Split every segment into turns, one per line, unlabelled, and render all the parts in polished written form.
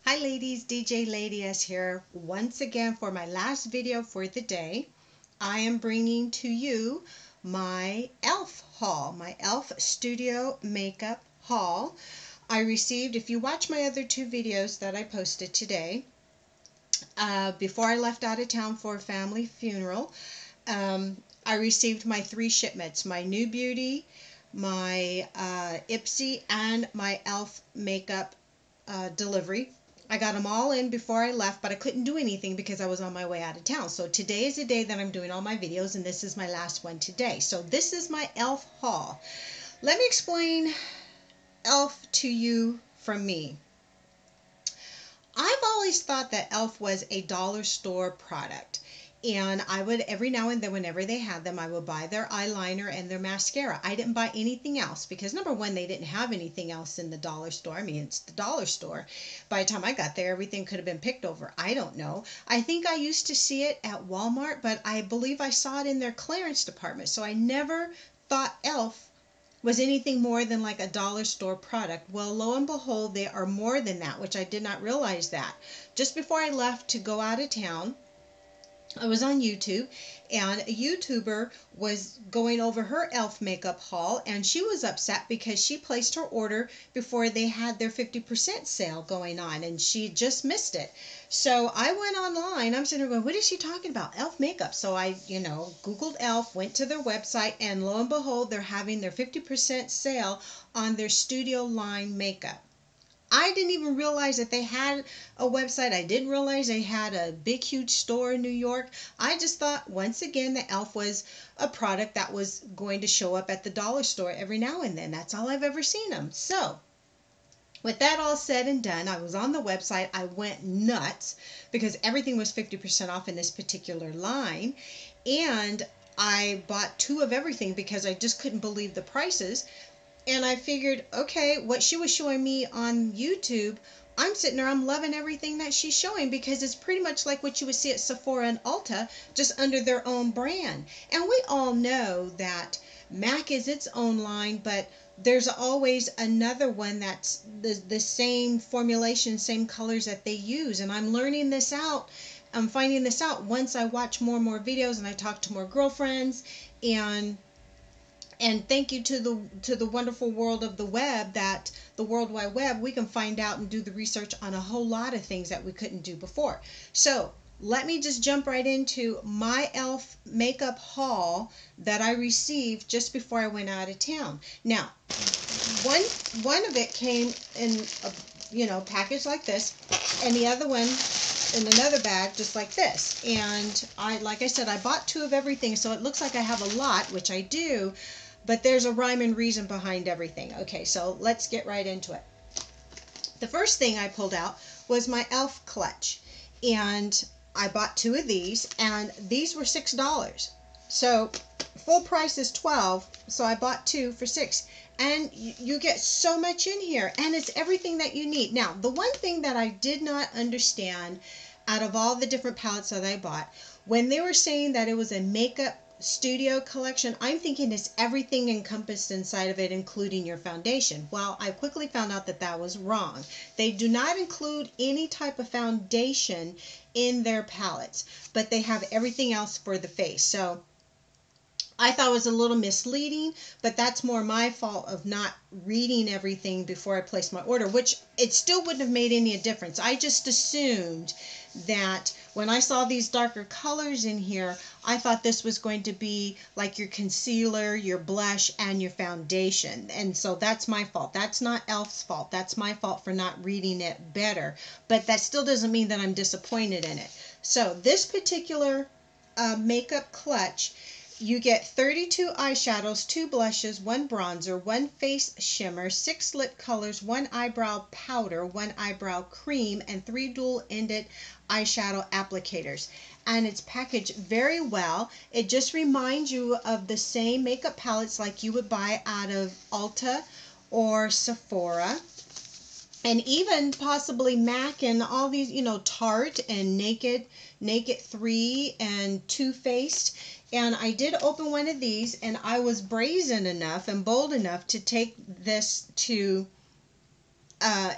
Hi ladies, DJ Lady S here once again for my last video for the day. I am bringing to you my E.L.F. haul, my E.L.F. studio makeup haul. I received, if you watch my other two videos that I posted today, before I left out of town for a family funeral, I received my three shipments, my New Beauty, my Ipsy, and my E.L.F. makeup delivery. I got them all in before I left, but I couldn't do anything because I was on my way out of town. So today is the day that I'm doing all my videos, and this is my last one today. So this is my E.L.F. haul. Let me explain E.L.F. to you from me. I've always thought that E.L.F. was a dollar store product. And I would, every now and then, whenever they had them, I would buy their eyeliner and their mascara. I didn't buy anything else because, number one, they didn't have anything else in the dollar store. I mean, it's the dollar store. By the time I got there, everything could have been picked over. I don't know. I think I used to see it at Walmart, but I believe I saw it in their clearance department. So I never thought E.L.F. was anything more than like a dollar store product. Well, lo and behold, they are more than that, which I did not realize that. Just before I left to go out of town, I was on YouTube, and a YouTuber was going over her E.L.F. makeup haul, and she was upset because she placed her order before they had their 50% sale going on, and she just missed it. So I went online. I'm sitting there going, what is she talking about? E.L.F. makeup. So I, Googled E.L.F., went to their website, and lo and behold, they're having their 50% sale on their studio line makeup. I didn't even realize that they had a website. I didn't realize they had a big, huge store in New York. I just thought, once again, that E.L.F. was a product that was going to show up at the dollar store every now and then. That's all I've ever seen them. So, with that all said and done, I was on the website. I went nuts because everything was 50% off in this particular line. And I bought two of everything because I just couldn't believe the prices. And I figured, okay, what she was showing me on YouTube, I'm sitting there, I'm loving everything that she's showing because it's pretty much like what you would see at Sephora and Ulta, just under their own brand. And we all know that MAC is its own line, but there's always another one that's the same formulation, same colors that they use. And I'm learning this out. I'm finding this out once I watch more and more videos and I talk to more girlfriends, and thank you to the wonderful world of the web, that the World Wide Web, we can find out and do the research on a whole lot of things that we couldn't do before. So let me just jump right into my E.L.F. makeup haul that I received just before I went out of town. Now, one of it came in a package like this, and the other one in another bag just like this. And like I said, I bought two of everything, so it looks like I have a lot, which I do. But there's a rhyme and reason behind everything. Okay, so let's get right into it. The first thing I pulled out was my E.L.F. clutch. And I bought two of these, and these were $6. So full price is $12, so I bought two for $6. And you get so much in here, and it's everything that you need. Now, the one thing that I did not understand out of all the different palettes that I bought, when they were saying that it was a makeup studio collection, I'm thinking it's everything encompassed inside of it, including your foundation. Well, I quickly found out that that was wrong. They do not include any type of foundation in their palettes, but they have everything else for the face. So I thought it was a little misleading, but that's more my fault of not reading everything before I placed my order, which it still wouldn't have made any difference. I just assumed that when I saw these darker colors in here, I thought this was going to be like your concealer, your blush, and your foundation. And so that's my fault. That's not E.L.F.'s fault. That's my fault for not reading it better. But that still doesn't mean that I'm disappointed in it. So this particular makeup clutch, you get 32 eyeshadows, 2 blushes, 1 bronzer, 1 face shimmer, 6 lip colors, 1 eyebrow powder, 1 eyebrow cream, and 3 dual-ended eyeshadow applicators. And it's packaged very well. It just reminds you of the same makeup palettes like you would buy out of Ulta or Sephora. And even possibly MAC and all these, Tarte and Naked 3 and Too Faced. And I did open one of these, and I was brazen enough and bold enough to take this to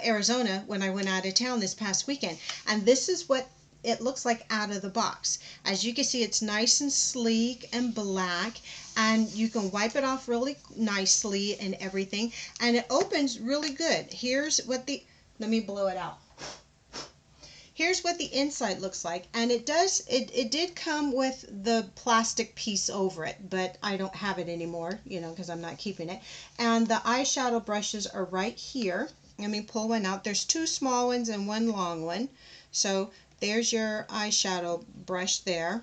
Arizona when I went out of town this past weekend. And this is what it looks like out of the box. As you can see, it's nice and sleek and black, and you can wipe it off really nicely and everything, and it opens really good. Here's what the, let me blow it out. Here's what the inside looks like, and it did come with the plastic piece over it, but I don't have it anymore, you know, because I'm not keeping it. And the eyeshadow brushes are right here. Let me pull one out. There's two small ones and one long one. So there's your eyeshadow brush there.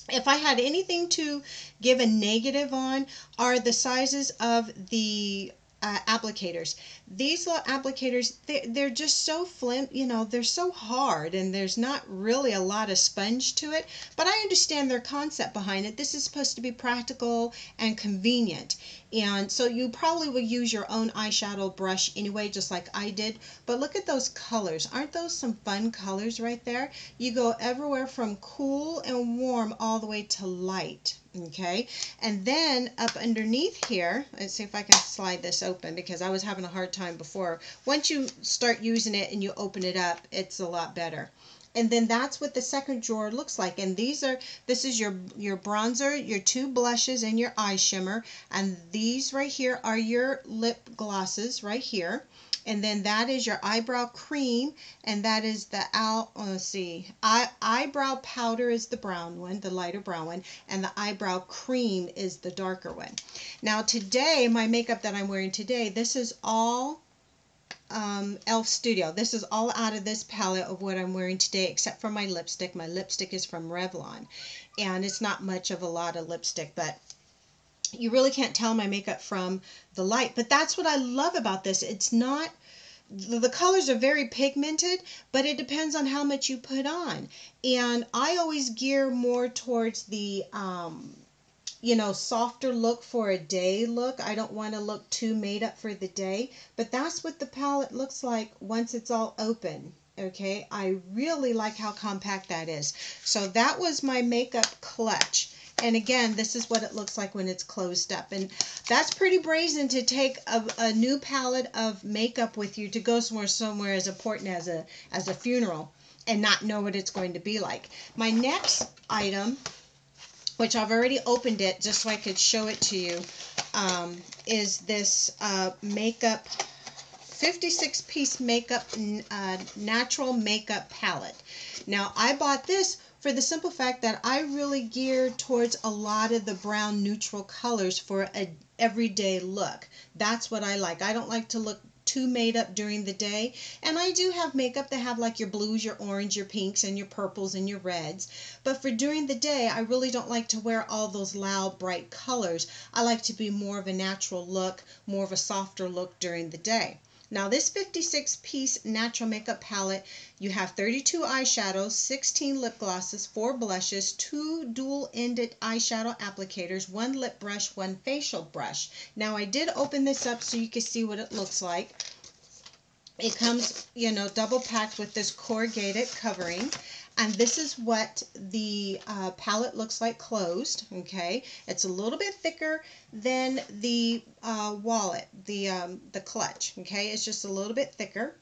If I had anything to give a negative on, are the sizes of the applicators. These little applicators, they're just so you know, they're so hard, and there's not really a lot of sponge to it, but I understand their concept behind it. This is supposed to be practical and convenient, and so you probably will use your own eyeshadow brush anyway, just like I did. But look at those colors. Aren't those some fun colors right there? You go everywhere from cool and warm all the way to light. Okay, and then up underneath here, let's see if I can slide this open, because I was having a hard time before. Once you start using it and you open it up, it's a lot better. And then that's what the second drawer looks like. And this is your bronzer, your two blushes, and your eye shimmer. And these right here are your lip glosses right here. And then that is your eyebrow cream, and that is the let's see, eyebrow powder is the brown one, the lighter brown one, and the eyebrow cream is the darker one. Now today, my makeup that I'm wearing today, this is all E.L.F. Studio. This is all out of this palette of what I'm wearing today, except for my lipstick. My lipstick is from Revlon, and it's not much of a lot of lipstick, but you really can't tell my makeup from the light. But that's what I love about this. It's not, the colors are very pigmented, but it depends on how much you put on. And I always gear more towards the you know, softer look for a day look. I don't want to look too made up for the day, but that's what the palette looks like once it's all open. Okay, I really like how compact that is. So that was my makeup clutch. And again, this is what it looks like when it's closed up. And that's pretty brazen to take a new palette of makeup with you to go somewhere as important as a funeral and not know what it's going to be like. My next item, which I've already opened it just so I could show it to you, is this makeup 56-piece makeup natural makeup palette. Now I bought this for the simple fact that I really gear towards a lot of the brown neutral colors for an everyday look. That's what I like. I don't like to look too made up during the day, and I do have makeup that have like your blues, your orange, your pinks, and your purples and your reds, but for during the day I really don't like to wear all those loud bright colors. I like to be more of a natural look, more of a softer look during the day. Now this 56-piece natural makeup palette, you have 32 eyeshadows, 16 lip glosses, 4 blushes, 2 dual-ended eyeshadow applicators, 1 lip brush, 1 facial brush. Now I did open this up so you can see what it looks like. It comes, you know, double packed with this corrugated covering. And this is what the palette looks like closed, okay? It's a little bit thicker than the wallet, the clutch, okay? It's just a little bit thicker.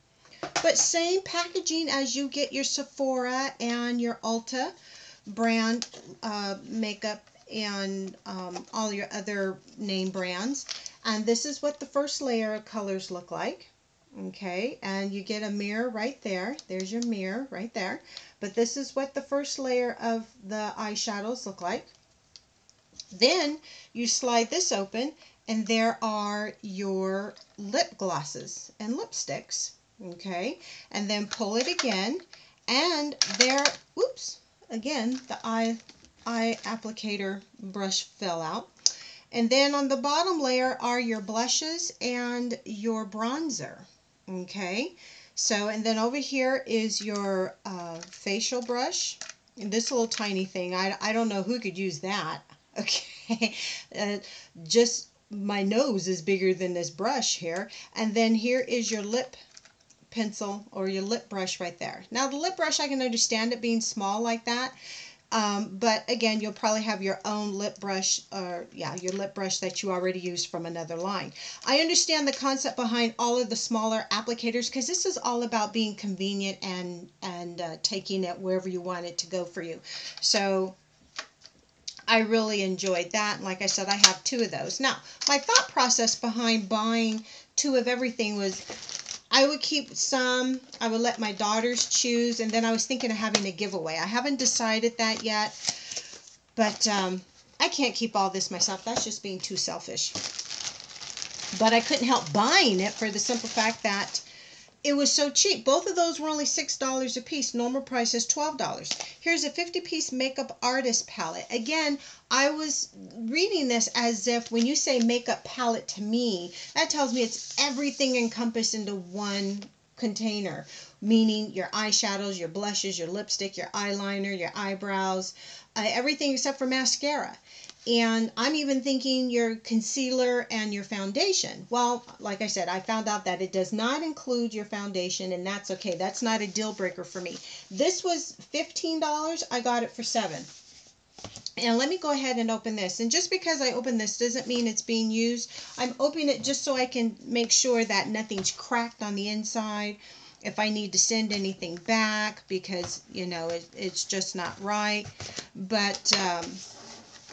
But same packaging as you get your Sephora and your Ulta brand makeup and all your other name brands. And this is what the first layer of colors look like. Okay, and you get a mirror right there. There's your mirror right there. But this is what the first layer of the eyeshadows look like. Then you slide this open, and there are your lip glosses and lipsticks. Okay, and then pull it again, and there, oops, again, the eye applicator brush fell out. And then on the bottom layer are your blushes and your bronzer. Okay, so, and then over here is your facial brush. And this little tiny thing, I don't know who could use that. Okay, just my nose is bigger than this brush here. And then here is your lip pencil or your lip brush right there. Now the lip brush, I can understand it being small like that. But again, you'll probably have your own lip brush, or yeah, your lip brush that you already used from another line. I understand the concept behind all of the smaller applicators, because this is all about being convenient and taking it wherever you want it to go for you. So I really enjoyed that. And like I said, I have 2 of those. Now, my thought process behind buying 2 of everything was I would keep some, I would let my daughters choose, and then I was thinking of having a giveaway. I haven't decided that yet, but I can't keep all this myself. That's just being too selfish. But I couldn't help buying it for the simple fact that it was so cheap. Both of those were only $6 a piece. Normal price is $12. Here's a 50-piece makeup artist palette. Again, I was reading this as if when you say makeup palette to me, that tells me it's everything encompassed into one container, meaning your eyeshadows, your blushes, your lipstick, your eyeliner, your eyebrows, everything except for mascara. And I'm even thinking your concealer and your foundation. Well, like I said, I found out that it does not include your foundation, and that's okay. That's not a deal breaker for me. This was $15. I got it for $7. And let me go ahead and open this. And just because I open this doesn't mean it's being used. I'm opening it just so I can make sure that nothing's cracked on the inside. If I need to send anything back because, you know, it's just not right. But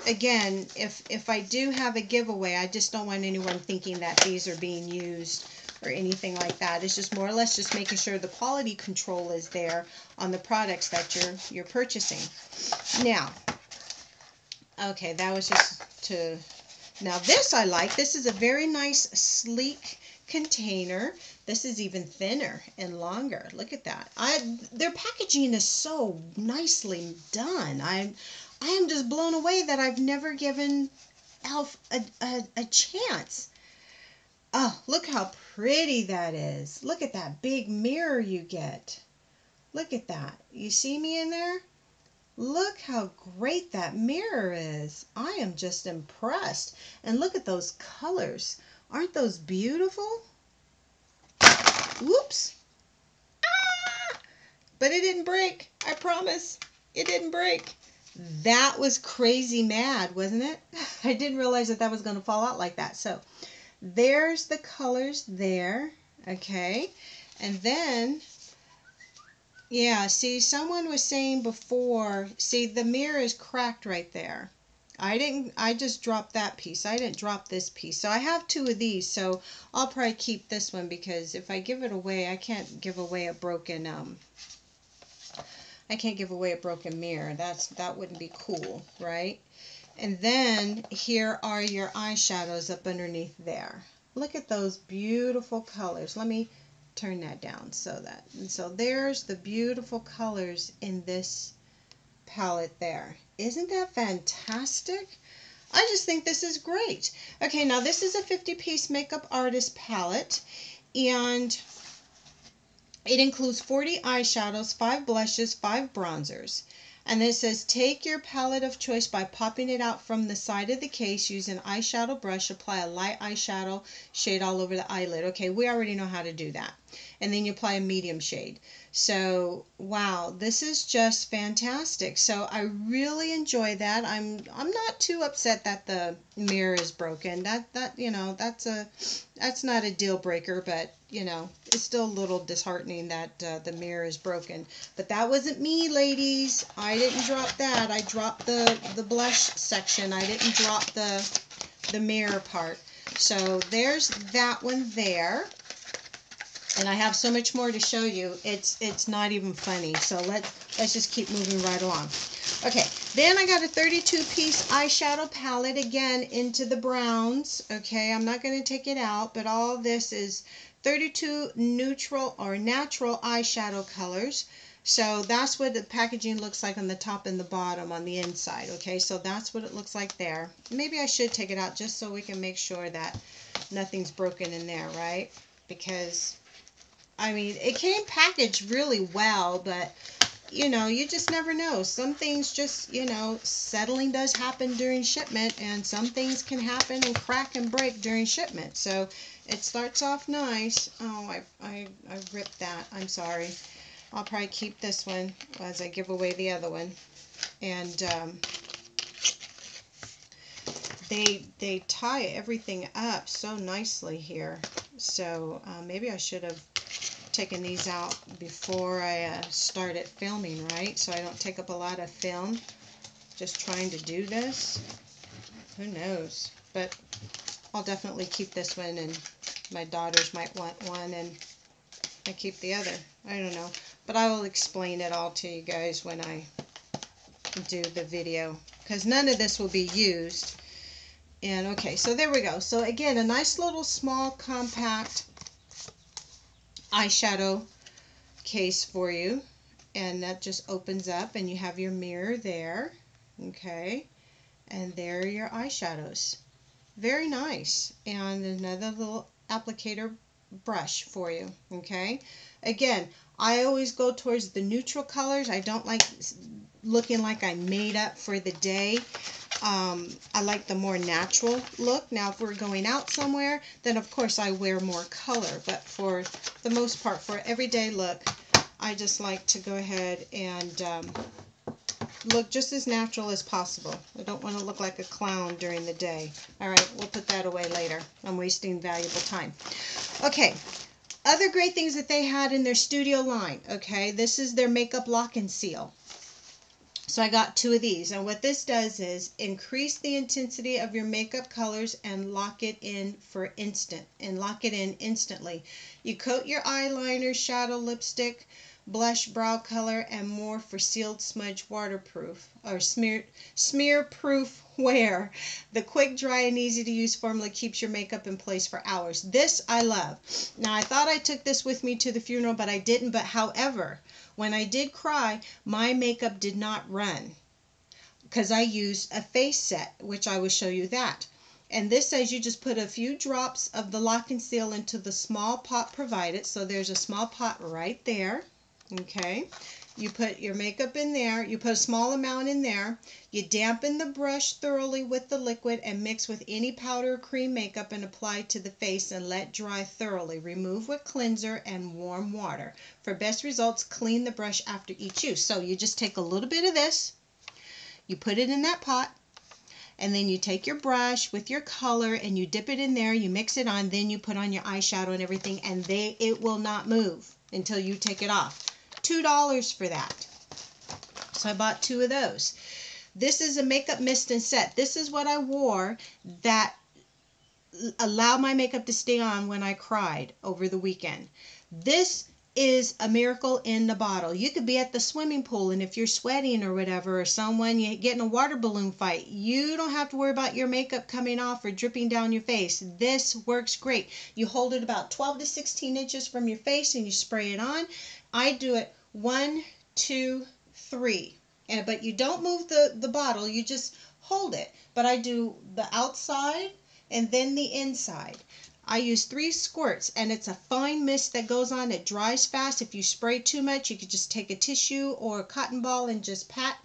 again, if I do have a giveaway, I just don't want anyone thinking that these are being used or anything like that. It's just more or less just making sure the quality control is there on the products that you're purchasing. Now, okay, that was just to... Now this I like. This is a very nice, sleek container. This is even thinner and longer. Look at that. Their packaging is so nicely done. I am just blown away that I've never given E.L.F. a chance. Oh, look how pretty that is. Look at that big mirror you get. Look at that. You see me in there? Look how great that mirror is. I am just impressed. And look at those colors. Aren't those beautiful? Whoops. Ah! But it didn't break. I promise. It didn't break. That was crazy mad, wasn't it? I didn't realize that was going to fall out like that. So there's the colors there. Okay. And then, yeah, see, someone was saying before, see, the mirror is cracked right there. I just dropped that piece. I didn't drop this piece. So I have 2 of these, so I'll probably keep this one because if I give it away, I can't give away a broken mirror. That wouldn't be cool, right? And then here are your eyeshadows up underneath there. Look at those beautiful colors. Let me turn that down so there's the beautiful colors in this palette there. Isn't that fantastic? I just think this is great. Okay, now this is a 50-piece makeup artist palette, and it includes 40 eyeshadows, 5 blushes, 5 bronzers. And it says, take your palette of choice by popping it out from the side of the case. Use an eyeshadow brush. Apply a light eyeshadow shade all over the eyelid. Okay, we already know how to do that. And then you apply a medium shade. So, wow, this is just fantastic. So I really enjoy that. I'm not too upset that the mirror is broken. That you know, that's not a deal breaker, but you know, it's still a little disheartening that the mirror is broken. But that wasn't me, ladies. I didn't drop that. I dropped the blush section. I didn't drop the mirror part. So there's that one there. And I have so much more to show you. It's not even funny. So let's just keep moving right along. Okay, then I got a 32-piece eyeshadow palette, again into the browns. Okay, I'm not going to take it out, but all this is 32 neutral or natural eyeshadow colors. So that's what the packaging looks like on the top and the bottom on the inside. Okay, so that's what it looks like there. Maybe I should take it out just so we can make sure that nothing's broken in there, right? Because I mean, it came packaged really well, but, you know, you just never know. Some things just, you know, settling does happen during shipment, and some things can happen and crack and break during shipment. So it starts off nice. Oh, I ripped that. I'm sorry. I'll probably keep this one as I give away the other one. And they tie everything up so nicely here. So maybe I should have taken these out before I started filming, right? So I don't take up a lot of film just trying to do this. Who knows? But I'll definitely keep this one, and my daughters might want one, and I keep the other. I don't know. But I will explain it all to you guys when I do the video, because none of this will be used. And okay, so there we go. So again, a nice little small compact eyeshadow case for you, and that just opens up and you have your mirror there. Okay, and there are your eyeshadows. Very nice. And another little applicator brush for you. Okay, again, I always go towards the neutral colors. I don't like looking like I made up for the day. I like the more natural look. Now if we're going out somewhere, then of course I wear more color, but for the most part, for everyday look, I just like to go ahead and look just as natural as possible. I don't want to look like a clown during the day. Alright, we'll put that away later. I'm wasting valuable time. Okay, other great things that they had in their studio line. Okay, this is their makeup lock and seal. So I got 2 of these, and what this does is increase the intensity of your makeup colors and lock it in instantly. You coat your eyeliner, shadow, lipstick, blush, brow color, and more for sealed, smudge, waterproof or smear proof wear. The quick, dry, and easy to use formula keeps your makeup in place for hours. This I love. Now I thought I took this with me to the funeral, but I didn't. But however, when I did cry, my makeup did not run because I used a face set, which I will show you that. And this says you just put a few drops of the lock and seal into the small pot provided. So there's a small pot right there. Okay, you put your makeup in there, you put a small amount in there, you dampen the brush thoroughly with the liquid and mix with any powder or cream makeup and apply to the face and let dry thoroughly. Remove with cleanser and warm water. For best results, clean the brush after each use. So you just take a little bit of this, you put it in that pot, and then you take your brush with your color and you dip it in there, you mix it on, then you put on your eyeshadow and everything, and it will not move until you take it off. $2 for that. So I bought 2 of those. This is a makeup mist and set. This is what I wore that allowed my makeup to stay on when I cried over the weekend. This is a miracle in the bottle. You could be at the swimming pool, and if you're sweating or whatever, or you get in a water balloon fight, you don't have to worry about your makeup coming off or dripping down your face. This works great. You hold it about 12 to 16 inches from your face and you spray it on. I do it 1, 2, 3. But you don't move the bottle, you just hold it. But I do the outside and then the inside. I use 3 squirts, and it's a fine mist that goes on. It dries fast. If you spray too much, you could just take a tissue or a cotton ball and just pat,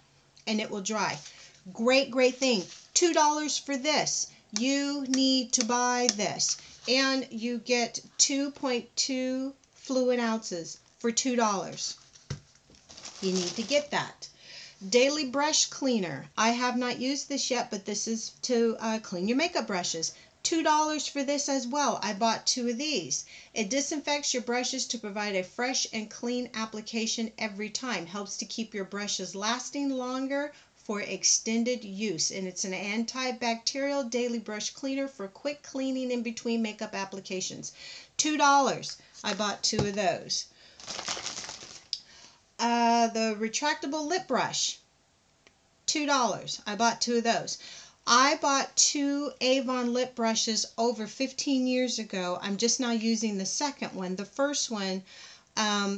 and it will dry. Great, great thing. $2 for this. You need to buy this. And you get 2.2 fluid ounces for $2. You need to get that. Daily brush cleaner. I have not used this yet, but this is to clean your makeup brushes. $2 for this as well. I bought 2 of these. It disinfects your brushes to provide a fresh and clean application every time. Helps to keep your brushes lasting longer for extended use. And it's an antibacterial daily brush cleaner for quick cleaning in between makeup applications. $2. I bought 2 of those. The retractable lip brush. $2. I bought 2 of those. I bought 2 Avon lip brushes over 15 years ago. I'm just now using the second one. The first one,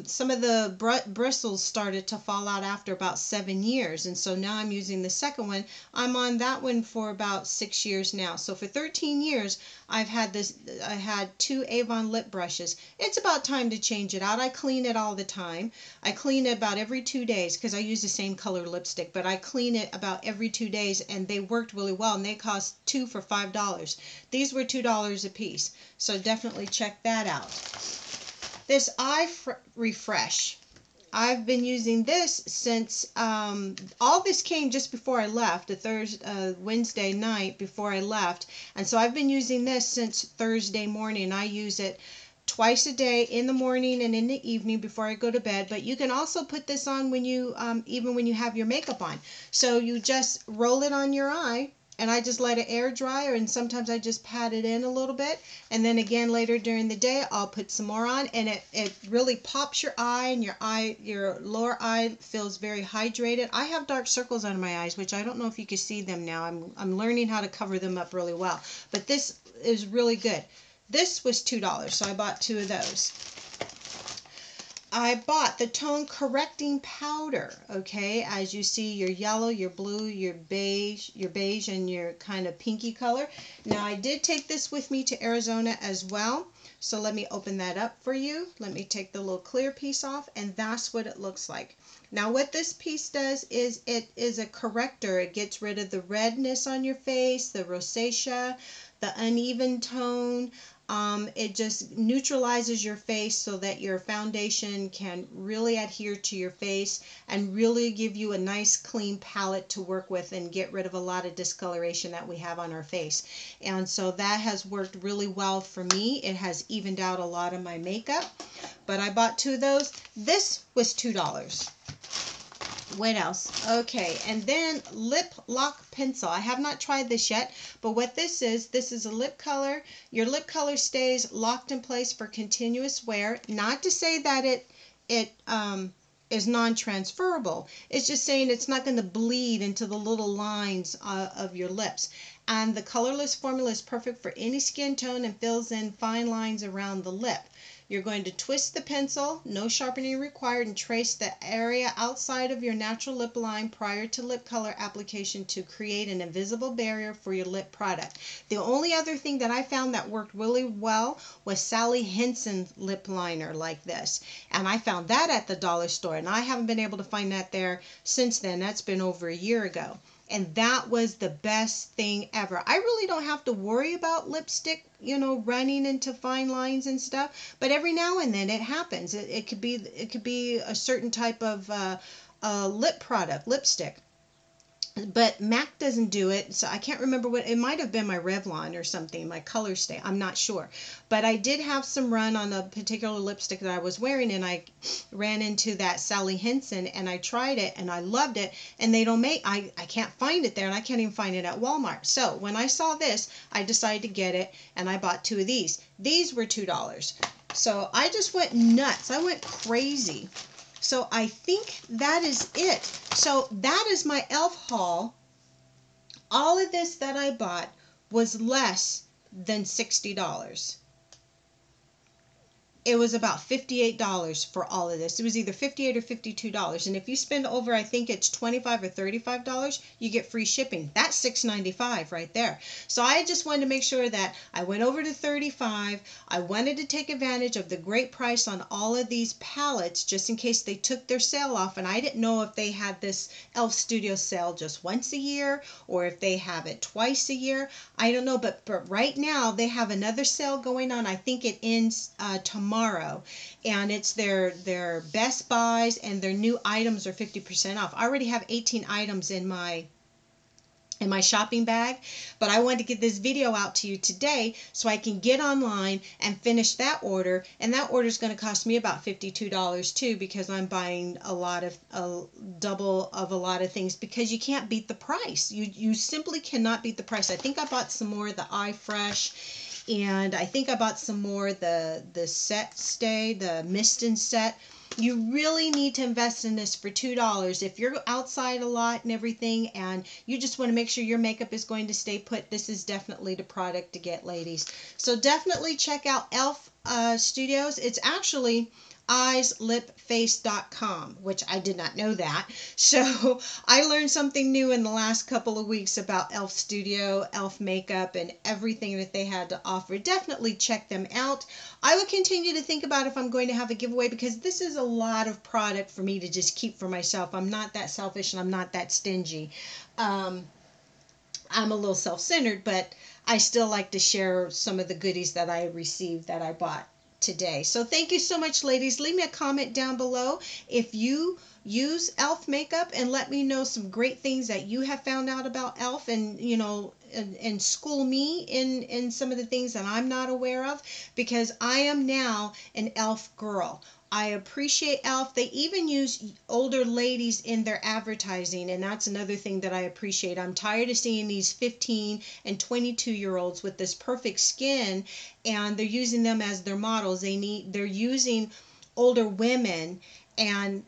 some of the bristles started to fall out after about 7 years, and so now I'm using the second one. I'm on that one for about 6 years now. So for 13 years, I had 2 Avon lip brushes. It's about time to change it out. I clean it all the time. I clean it about every 2 days because I use the same color lipstick, but I clean it about every 2 days, and they worked really well, and they cost 2 for $5. These were $2 a piece, so definitely check that out. This eye refresh. I've been using this since all this came just before I left, Wednesday night before I left, and so I've been using this since Thursday morning. I use it twice a day, in the morning and in the evening before I go to bed. But you can also put this on when you even when you have your makeup on. So you just roll it on your eye, and I just let it air dry, and sometimes I just pat it in a little bit, and then again later during the day I'll put some more on, and it really pops your eye, and your lower eye feels very hydrated. I have dark circles under my eyes, which I don't know if you can see them now. I'm learning how to cover them up really well, but this is really good. This was $2, so I bought 2 of those. I bought the tone correcting powder. Okay, as you see, your yellow, your blue, your beige, and your kind of pinky color. Now I did take this with me to Arizona as well, so let me open that up for you. Let me take the little clear piece off, and that's what it looks like. Now what this piece does is it is a corrector. It gets rid of the redness on your face, the rosacea, the uneven tone. It just neutralizes your face so that your foundation can really adhere to your face and really give you a nice clean palette to work with and get rid of a lot of discoloration that we have on our face. And so that has worked really well for me. It has evened out a lot of my makeup. But I bought 2 of those. This was $2. What else? Okay, and then lip lock pencil. I have not tried this yet, but what this is a lip color. Your lip color stays locked in place for continuous wear. Not to say that it is non-transferable. It's just saying it's not going to bleed into the little lines of your lips. And the colorless formula is perfect for any skin tone and fills in fine lines around the lip. You're going to twist the pencil, no sharpening required, and trace the area outside of your natural lip line prior to lip color application to create an invisible barrier for your lip product. The only other thing that I found that worked really well was Sally Hansen lip liner like this. And I found that at the dollar store, and I haven't been able to find that there since then. That's been over a year ago. And that was the best thing ever. I really don't have to worry about lipstick, running into fine lines and stuff. But every now and then it happens. It could be a certain type of lip product, lipstick. But MAC doesn't do it, so I can't remember what, it might have been my Revlon or something, my color stay, I'm not sure. But I did have some run on a particular lipstick that I was wearing, and I ran into that Sally Hansen, and I tried it, and I loved it, and they don't make, I can't find it there, and I can't even find it at Walmart. So when I saw this, I decided to get it, and I bought 2 of these. These were $2. So I just went nuts, I went crazy. So I think that is it. So that is my E.L.F. haul. All of this that I bought was less than $60. It was about $58 for all of this. It was either $58 or $52. And if you spend over, I think it's $25 or $35, you get free shipping. That's $6.95 right there. So I just wanted to make sure that I went over to $35. I wanted to take advantage of the great price on all of these palettes just in case they took their sale off. And I didn't know if they had this E.L.F. Studio sale just once a year or if they have it twice a year. I don't know, but right now they have another sale going on. I think it ends tomorrow. And it's their best buys, and their new items are 50% off. I already have 18 items in my shopping bag, but I wanted to get this video out to you today so I can get online and finish that order. And that order is going to cost me about $52 too, because I'm buying double of a lot of things, because you can't beat the price. You simply cannot beat the price. I think I bought some more of the Eye Fresh, and I think I bought some more the set stay, the Mistin set. You really need to invest in this for $2. If you're outside a lot and everything, and you just want to make sure your makeup is going to stay put, this is definitely the product to get, ladies. So definitely check out E.L.F. Studios. It's actually eyeslipface.com, which I did not know that. So I learned something new in the last couple of weeks about E.L.F. Studio, E.L.F. makeup, and everything that they had to offer. Definitely check them out. I will continue to think about if I'm going to have a giveaway, because this is a lot of product for me to just keep for myself. I'm not that selfish, and I'm not that stingy. I'm a little self-centered, but I still like to share some of the goodies that I received that I bought. today. So thank you so much, ladies. Leave me a comment down below if you use e.l.f. makeup, and let me know some great things that you have found out about e.l.f. and and school me in some of the things that I'm not aware of, because I am now an e.l.f. girl. I appreciate e.l.f. They even use older ladies in their advertising, and that's another thing that I appreciate. I'm tired of seeing these 15 and 22-year-olds with this perfect skin, and they're using them as their models. They're using older women, and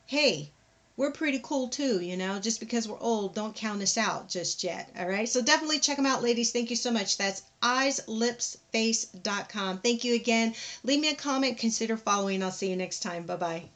hey, we're pretty cool too, just because we're old, don't count us out just yet. All right, so definitely check them out, ladies. Thank you so much. That's eyeslipsface.com. Thank you again. Leave me a comment, consider following. I'll see you next time. Bye bye.